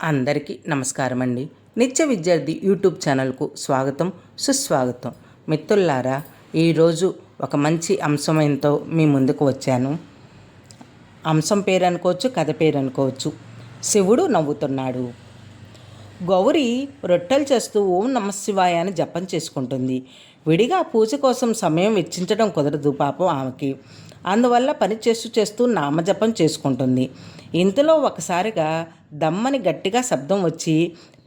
అందరికీ నమస్కారం అండి. నిత్య విద్యార్థి యూట్యూబ్ ఛానల్కు స్వాగతం, సుస్వాగతం. మిత్రులారా, ఈరోజు ఒక మంచి అంశంతో మీ ముందుకు వచ్చాను. అంశం పేరు అనుకోవచ్చు, కథ పేరు అనుకోవచ్చు. శివుడు నవ్వుతున్నాడు. గౌరి రొట్టెలు చేస్తూ ఓం నమశివాయ అని జపం చేసుకుంటుంది. విడిగా పూజ కోసం సమయం వెచ్చించడం కుదరదు పాపం ఆమెకి. అందువల్ల పని చేస్తూ నామజపం చేసుకుంటుంది. ఇంతలో ఒకసారిగా దమ్మని గట్టిగా శబ్దం వచ్చి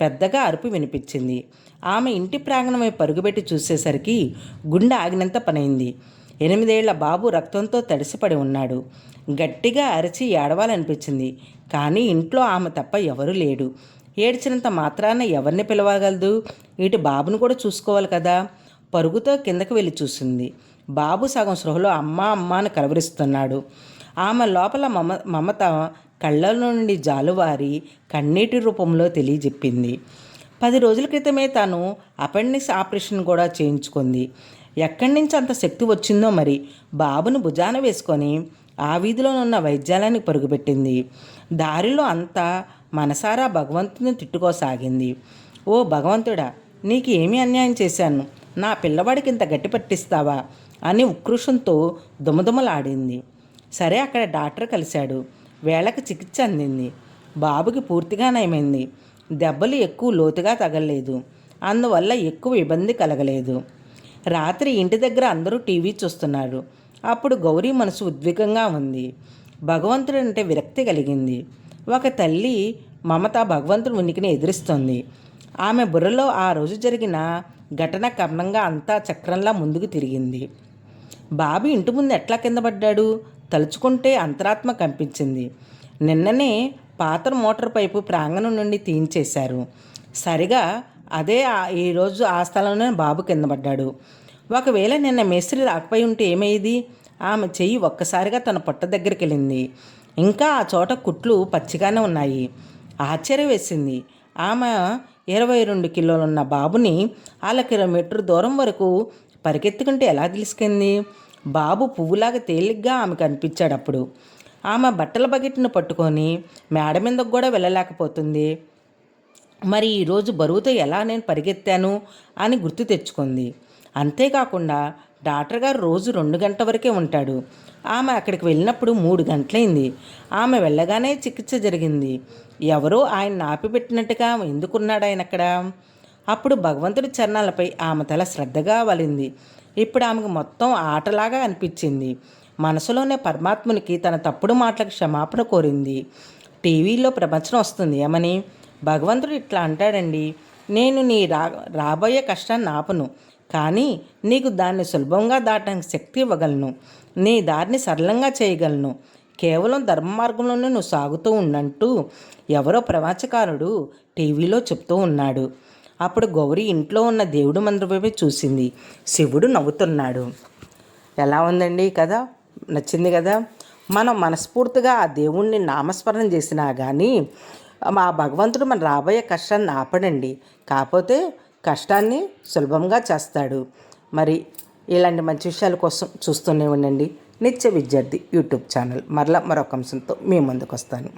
పెద్దగా అరుపు వినిపించింది. ఆమె ఇంటి ప్రాంగణమై పరుగుపెట్టి చూసేసరికి గుండె ఆగినంత పనైంది. 8 ఏళ్ల బాబు రక్తంతో తడిసిపడి ఉన్నాడు. గట్టిగా అరిచి ఏడవాలనిపించింది. కానీ ఇంట్లో ఆమె తప్ప ఎవరూ లేడు. ఏడ్చినంత మాత్రాన ఎవరిని పిలవగలదు? ఇటు బాబును కూడా చూసుకోవాలి కదా. పరుగుతో కిందకు వెళ్ళి చూసింది. బాబు సగం సృహలో అమ్మా అమ్మ అని కలవరిస్తున్నాడు. ఆమె లోపల మమత కళ్ళ నుండి జాలువారి కన్నీటి రూపంలో తెలియజెప్పింది. 10 రోజుల క్రితమే తాను అపెండిక్స్ ఆపరేషన్ కూడా చేయించుకుంది. ఎక్కడి నుంచి అంత శక్తి వచ్చిందో మరి. బాబును భుజాన వేసుకొని ఆ వీధిలో ఉన్న వైద్యాలయానికి పరుగుపెట్టింది. దారిలో అంతా మనసారా భగవంతుని తిట్టుకోసాగింది. ఓ భగవంతుడా, నీకు ఏమి అన్యాయం చేశాను? నా పిల్లవాడికి ఇంత గట్టి పట్టిస్తావా అని ఉక్రోషంతో దుమదుమలాడింది. సరే, అక్కడ డాక్టర్ కలిశాడు. వేళకు చికిత్స అందింది. బాబుకి పూర్తిగా నయమైంది. దెబ్బలు ఎక్కువ లోతుగా తగలలేదు. అందువల్ల ఎక్కువ ఇబ్బంది కలగలేదు. రాత్రి ఇంటి దగ్గర అందరూ టీవీ చూస్తున్నారు. అప్పుడు గౌరీ మనసు ఉద్విగ్నంగా ఉంది. భగవంతుడంటే విరక్తి కలిగింది. ఒక తల్లి మమత భగవంతుడి ఉనికిని ఎదురిస్తోంది. ఆమె బుర్రలో ఆ రోజు జరిగిన ఘటన కారణంగా అంతా చక్రంలా ముందుకు తిరిగింది. బాబు ఇంటి ముందు ఎట్లా కింద పడ్డాడు? తలుచుకుంటే అంతరాత్మ కంపించింది. నిన్ననే పాత మోటార్ పైపు ప్రాంగణం నుండి తీయించేశారు. సరిగా అదే ఈరోజు ఆ స్థలంలోనే బాబు కింద పడ్డాడు. ఒకవేళ నిన్న మేస్త్రి రాకపోయి ఉంటే ఏమయ్యేది? ఆమె చెయ్యి ఒక్కసారిగా తన పొట్ట దగ్గరికి వెళ్ళింది. ఇంకా ఆ చోట కుట్లు పచ్చిగానే ఉన్నాయి. ఆశ్చర్యం వేసింది. ఆమె 22 కిలోలున్న బాబుని 1/2 కిలోమీటర్ దూరం వరకు పరిగెత్తుకుంటే ఎలా తీసుకుంది? బాబు పువ్వులాగా తేలిగ్గా ఆమెకు అనిపించాడు. అప్పుడు ఆమె బట్టల బకెట్ను పట్టుకొని మేడ మీదకు కూడా వెళ్ళలేకపోతుంది. మరి ఈరోజు బరువుతో ఎలా నేను పరిగెత్తాను అని గుర్తు తెచ్చుకుంది. అంతేకాకుండా డాక్టర్ గారు రోజు 2 గంటల వరకే ఉంటాడు. ఆమె అక్కడికి వెళ్ళినప్పుడు 3 గంటలైంది. ఆమె వెళ్ళగానే చికిత్స జరిగింది. ఎవరో ఆయన ఆపిపెట్టినట్టుగా ఎందుకున్నాడు ఆయన అక్కడ? అప్పుడు భగవంతుడి చరణాలపై ఆమె తల శ్రద్ధగా వలింది. ఇప్పుడు ఆమెకు మొత్తం ఆటలాగా అనిపించింది. మనసులోనే పరమాత్మునికి తన తప్పుడు మాటలకు క్షమాపణ కోరింది. టీవీలో ప్రపంచం వస్తుంది ఏమని? భగవంతుడు ఇట్లా అంటాడండి, నేను నీ రాబోయే కష్టాన్ని ఆపను, కానీ నీకు దాన్ని సులభంగా దాటడానికి శక్తి ఇవ్వగలను. నీ దారిని సరళంగా చేయగలను. కేవలం ధర్మ మార్గంలోనే నువ్వు సాగుతూ ఉన్నట్టు ఎవరో ప్రవచకారుడు టీవీలో చెప్తూ ఉన్నాడు. అప్పుడు గౌరీ ఇంట్లో ఉన్న దేవుడి మందిరమే చూసింది. శివుడు నవ్వుతున్నాడు. ఎలా ఉందండి కదా? నచ్చింది కదా? మనం మనస్ఫూర్తిగా ఆ దేవుణ్ణి నామస్మరణ చేసినా కానీ ఆ భగవంతుడు మన రాబోయే కష్టాన్ని ఆపడండి. కాకపోతే కష్టాన్ని సులభంగా చేస్తాడు. మరి ఇలాంటి మంచి విషయాల కోసం చూస్తూనే ఉండండి నిత్య విద్యార్థి యూట్యూబ్ ఛానల్. మరొక అంశంతో మీ ముందుకు వస్తాను.